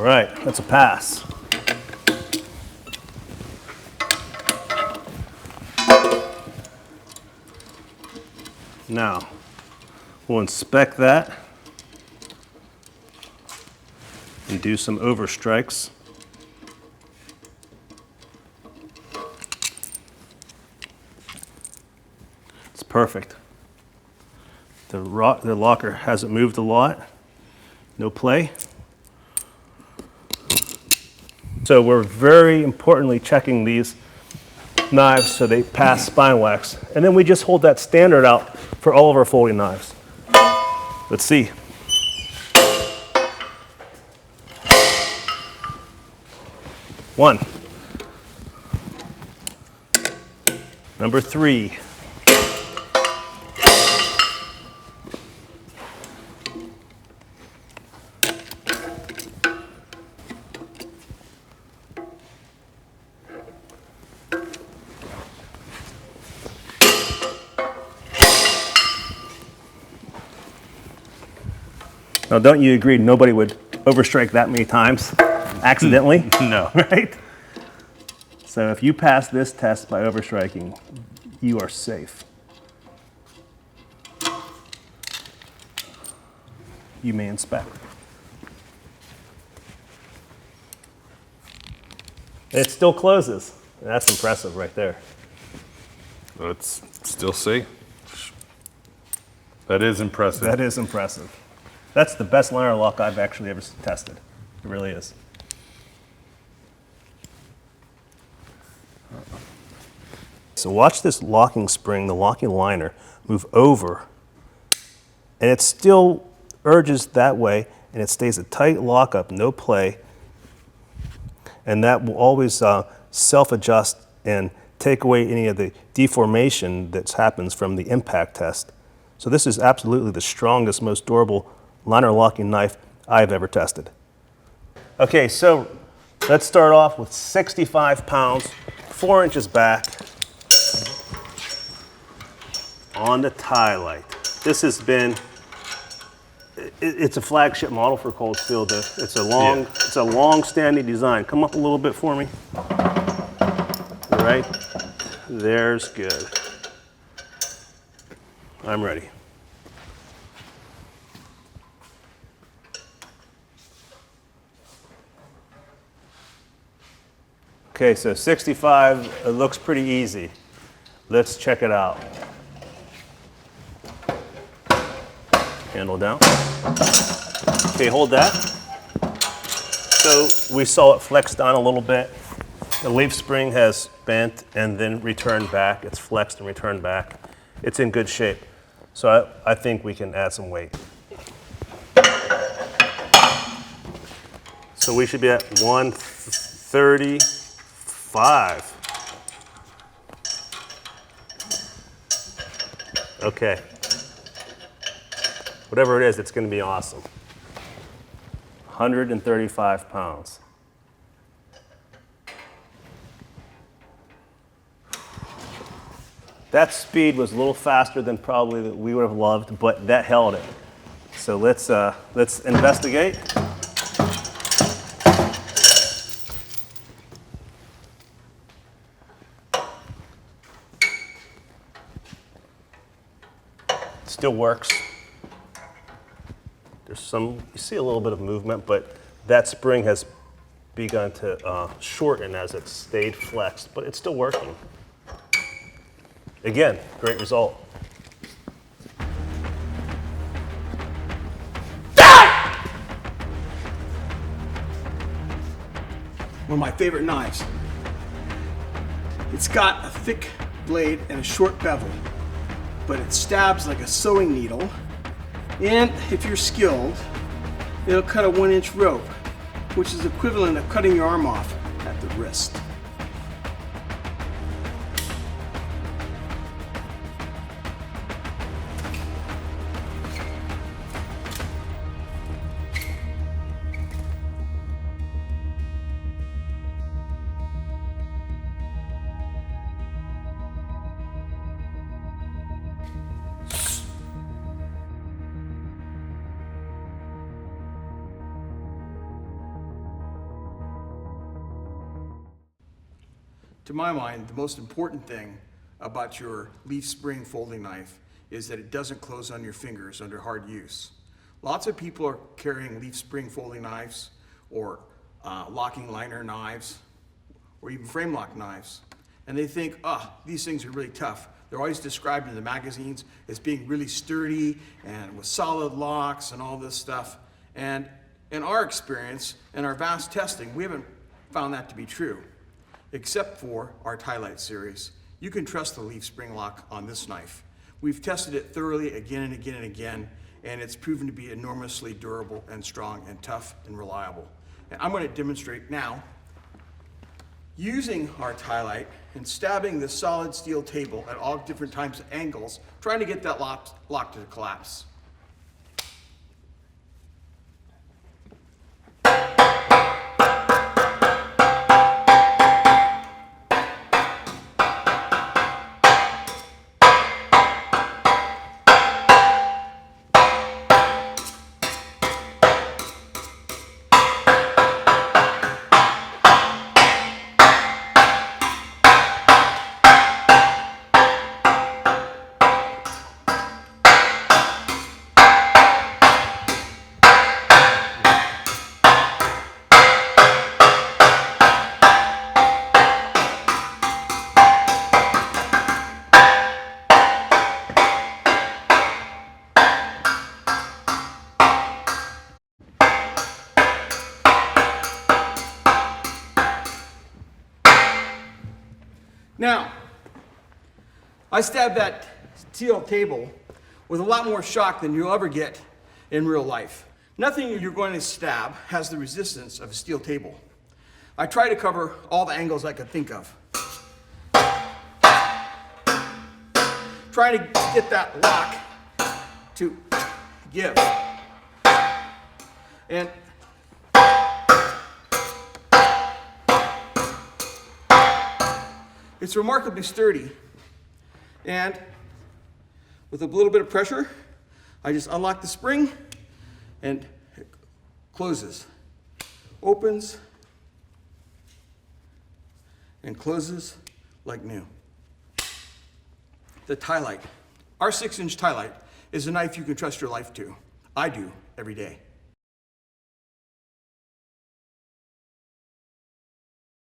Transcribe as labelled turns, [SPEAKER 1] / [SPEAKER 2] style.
[SPEAKER 1] All right, that's a pass. Now, we'll inspect that and do some overstrikes. It's perfect. The locker hasn't moved a lot. No play. So we're very importantly checking these knives so they pass spine wax. And then we just hold that standard out for all of our folding knives. Let's see. One. Number 3. Now, don't you agree nobody would overstrike that many times accidentally?
[SPEAKER 2] No.
[SPEAKER 1] Right? So if you pass this test by overstriking, you are safe. You may inspect. It still closes. That's impressive right there.
[SPEAKER 2] Let's still see. That is impressive.
[SPEAKER 1] That is impressive. That's the best liner lock I've actually ever tested. It really is. So watch this locking spring, the locking liner, move over, and it still urges that way, and it stays a tight lockup, no play, and that will always self-adjust and take away any of the deformation that happens from the impact test. So this is absolutely the strongest, most durable liner locking knife I've ever tested. Okay, so let's start off with 65 pounds, 4 inches back on the Ti-Lite. This has been, it's a flagship model for cold steel. It's a long-standing design. Come up a little bit for me. Right, there's good. I'm ready. Okay, so 65, it looks pretty easy. Let's check it out. Handle down. Okay, hold that. So we saw it flex down a little bit. The leaf spring has bent and then returned back. It's flexed and returned back. It's in good shape. So I think we can add some weight. So we should be at 135. Okay. Whatever it is, it's going to be awesome. 135 pounds. That speed was a little faster than probably that we would have loved, but that held it. So let's investigate. Still works. There's some, you see a little bit of movement, but that spring has begun to shorten as it stayed flexed, but it's still working. Again, great result.
[SPEAKER 3] One of my favorite knives. It's got a thick blade and a short bevel, but it stabs like a sewing needle, and if you're skilled, it'll cut a 1-inch rope, which is equivalent of cutting your arm off at the wrist. to my mind, the most important thing about your leaf spring folding knife is that it doesn't close on your fingers under hard use. Lots of people are carrying leaf spring folding knives or locking liner knives or even frame lock knives, and they think, these things are really tough. They're always described in the magazines as being really sturdy and with solid locks and all this stuff. And in our experience and our vast testing, we haven't found that to be true, except for our Ti-Lite series. You can trust the leaf spring lock on this knife. We've tested it thoroughly again and again and again, and it's proven to be enormously durable and strong and tough and reliable. And I'm going to demonstrate now using our Ti-Lite and stabbing the solid steel table at all different types of angles, trying to get that lock to collapse. Now, I stabbed that steel table with a lot more shock than you'll ever get in real life. Nothing you're going to stab has the resistance of a steel table. I tried to cover all the angles I could think of, trying to get that lock to give. And it's remarkably sturdy, and with a little bit of pressure, I just unlock the spring and it closes, opens, and closes like new. The Ti-Lite, our 6-inch Ti-Lite, is a knife you can trust your life to. I do every day.